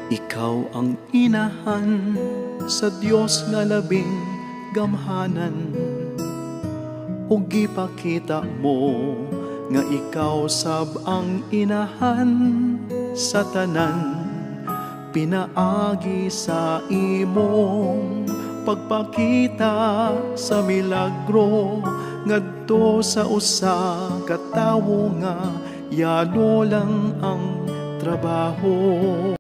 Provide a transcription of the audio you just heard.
Ikaw ang inahan sa Dios nga labing gamhanan, ug gipakita mo nga ikaw sab ang inahan sa tanan. Pinaagi sa imong pagpakita sa milagro ngadto sa usa ka tawo nga yano lang ang trabaho.